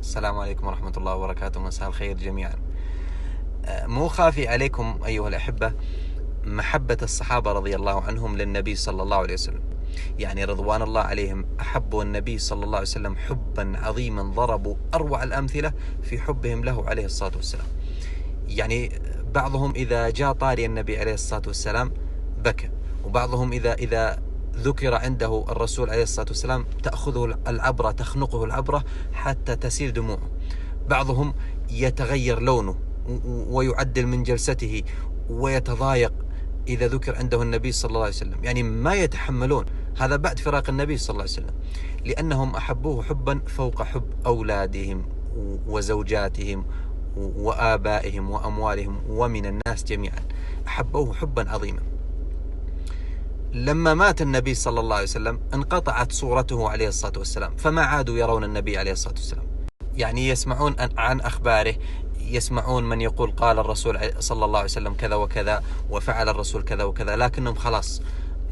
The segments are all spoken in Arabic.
السلام عليكم ورحمة الله وبركاته، مساء الخير جميعا. مو خافي عليكم أيها الأحبة محبة الصحابة رضي الله عنهم للنبي صلى الله عليه وسلم، يعني رضوان الله عليهم أحبوا النبي صلى الله عليه وسلم حبا عظيما، ضربوا أروع الأمثلة في حبهم له عليه الصلاة والسلام. يعني بعضهم إذا جاء طاري النبي عليه الصلاة والسلام بكى، وبعضهم إذا ذكر عنده الرسول عليه الصلاة والسلام تأخذه العبرة، تخنقه العبرة حتى تسيل دموعه. بعضهم يتغير لونه ويعدل من جلسته ويتضايق إذا ذكر عنده النبي صلى الله عليه وسلم، يعني ما يتحملون. هذا بعد فراق النبي صلى الله عليه وسلم، لأنهم أحبوه حبا فوق حب أولادهم وزوجاتهم وآبائهم وأموالهم ومن الناس جميعا، أحبوه حبا عظيما. لما مات النبي صلى الله عليه وسلم انقطعت صورته عليه الصلاة والسلام، فما عادوا يرون النبي عليه الصلاة والسلام، يعني يسمعون عن أخباره، يسمعون من يقول قال الرسول صلى الله عليه وسلم كذا وكذا وفعل الرسول كذا وكذا، لكنهم خلاص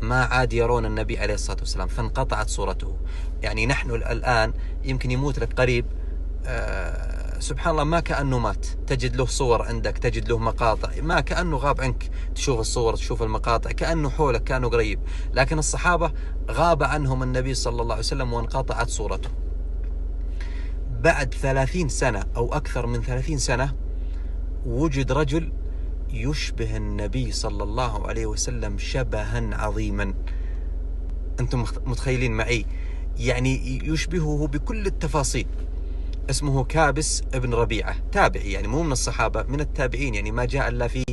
ما عاد يرون النبي عليه الصلاة والسلام، فانقطعت صورته. يعني نحن الآن يمكن يموت لك قريب، سبحان الله ما كأنه مات، تجد له صور عندك، تجد له مقاطع، ما كأنه غاب عنك، تشوف الصور تشوف المقاطع كأنه حولك، كأنه قريب. لكن الصحابة غاب عنهم النبي صلى الله عليه وسلم وانقطعت صورته. بعد 30 سنة أو أكثر من 30 سنة وجد رجل يشبه النبي صلى الله عليه وسلم شبها عظيما. أنتم متخيلين معي؟ يعني يشبهه بكل التفاصيل. اسمه كابس ابن ربيعة، تابعي، يعني مو من الصحابة، من التابعين، يعني ما جاء إلا في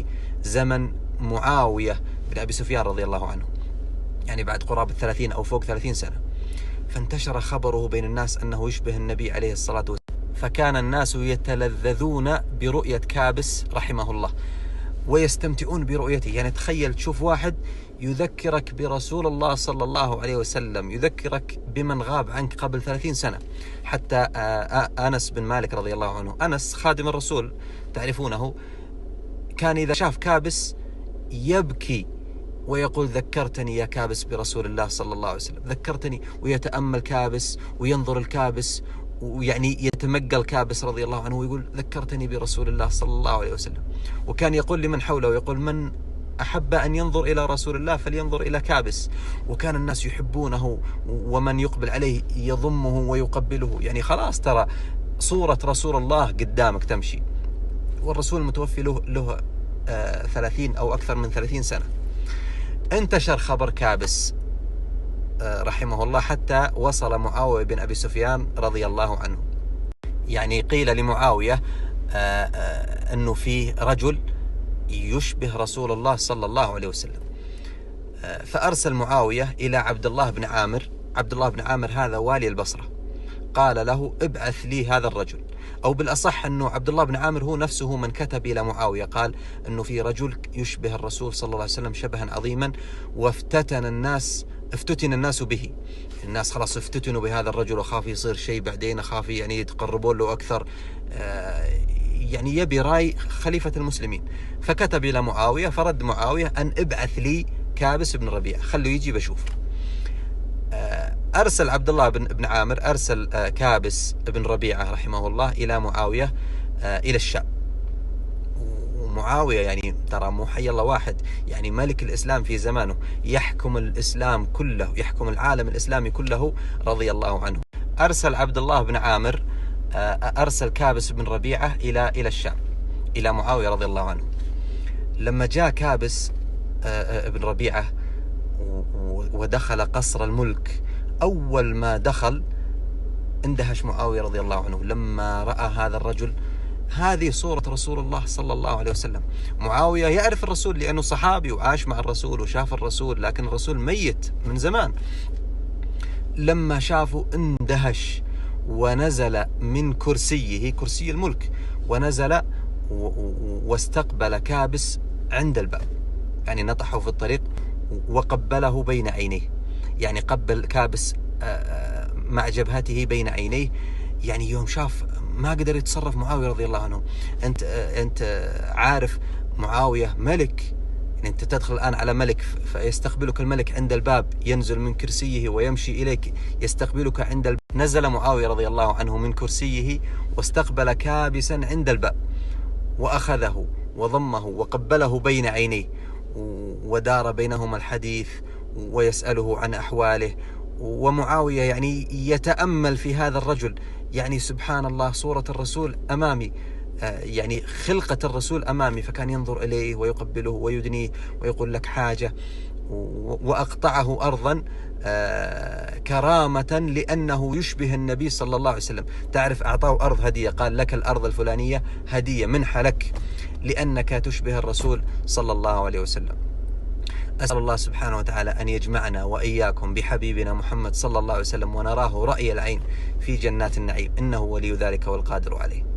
زمن معاوية بن أبي سفيان رضي الله عنه، يعني بعد قرابة 30 أو فوق 30 سنة. فانتشر خبره بين الناس أنه يشبه النبي عليه الصلاة والسلام، فكان الناس يتلذذون برؤية كابس رحمه الله ويستمتعون برؤيته. يعني تخيل تشوف واحد يذكرك برسول الله صلى الله عليه وسلم، يذكرك بمن غاب عنك قبل 30 سنة. حتى أنس بن مالك رضي الله عنه، أنس خادم الرسول تعرفونه، كان إذا شاف كابس يبكي ويقول ذكرتني يا كابس برسول الله صلى الله عليه وسلم، ذكرتني، ويتأمل كابس وينظر الكابس، ويعني يتمقل كابس رضي الله عنه ويقول ذكرتني برسول الله صلى الله عليه وسلم. وكان يقول لمن حوله، يقول من أحب أن ينظر إلى رسول الله فلينظر إلى كابس. وكان الناس يحبونه، ومن يقبل عليه يضمه ويقبله، يعني خلاص ترى صورة رسول الله قدامك تمشي. والرسول المتوفي له 30 أو أكثر من 30 سنة. انتشر خبر كابس رحمه الله حتى وصل معاوية بن أبي سفيان رضي الله عنه. يعني قيل لمعاوية أنه فيه رجل يشبه رسول الله صلى الله عليه وسلم، فأرسل معاوية إلى عبد الله بن عامر. عبد الله بن عامر هذا والي البصرة، قال له ابعث لي هذا الرجل، أو بالأصح أنه عبد الله بن عامر هو نفسه من كتب إلى معاوية، قال أنه في رجل يشبه الرسول صلى الله عليه وسلم شبها عظيما، وافتتن الناس به. الناس خلاص افتتنوا بهذا الرجل، وخاف يصير شيء بعدين، خاف يعني يتقربون له أكثر، يعني يبي راي خليفة المسلمين. فكتب إلى معاوية، فرد معاوية أن ابعث لي كابس بن ربيعة، خلوا يجي بشوف. أرسل عبد الله بن عامر، أرسل كابس بن ربيعة رحمه الله إلى معاوية إلى الشام. ومعاوية يعني ترى مو حي الله واحد، يعني ملك الإسلام في زمانه، يحكم الإسلام كله، يحكم العالم الإسلامي كله رضي الله عنه. أرسل عبد الله بن عامر، أرسل كابس بن ربيعة إلى الشام، إلى معاوية رضي الله عنه. لما جاء كابس بن ربيعة ودخل قصر الملك، أول ما دخل اندهش معاوية رضي الله عنه لما رأى هذا الرجل. هذه صورة رسول الله صلى الله عليه وسلم. معاوية يعرف الرسول لأنه صحابي وعاش مع الرسول وشاف الرسول، لكن الرسول ميت من زمان. لما شافه اندهش ونزل من كرسيه، كرسي الملك، ونزل واستقبل كابس عند الباب، يعني نطحه في الطريق وقبله بين عينيه، يعني قبل كابس مع جبهته بين عينيه. يعني يوم شاف ما قدر يتصرف معاوية رضي الله عنه. أنت عارف معاوية ملك، يعني أنت تدخل الآن على ملك فيستقبلك الملك عند الباب، ينزل من كرسيه ويمشي إليك يستقبلك عند الباب. نزل معاوية رضي الله عنه من كرسيه واستقبل كابسا عند الباب، وأخذه وضمه وقبله بين عينيه، ودار بينهما الحديث ويسأله عن أحواله. ومعاوية يعني يتأمل في هذا الرجل، يعني سبحان الله، صورة الرسول أمامي، يعني خلقة الرسول أمامي، فكان ينظر إليه ويقبله ويدنيه ويقول لك حاجة. وأقطعه أرضا كرامة لأنه يشبه النبي صلى الله عليه وسلم. تعرف، أعطاه أرض هدية، قال لك الأرض الفلانية هدية منحة لك لأنك تشبه الرسول صلى الله عليه وسلم. أسأل الله سبحانه وتعالى أن يجمعنا وإياكم بحبيبنا محمد صلى الله عليه وسلم ونراه رأي العين في جنات النعيم، إنه ولي ذلك والقادر عليه.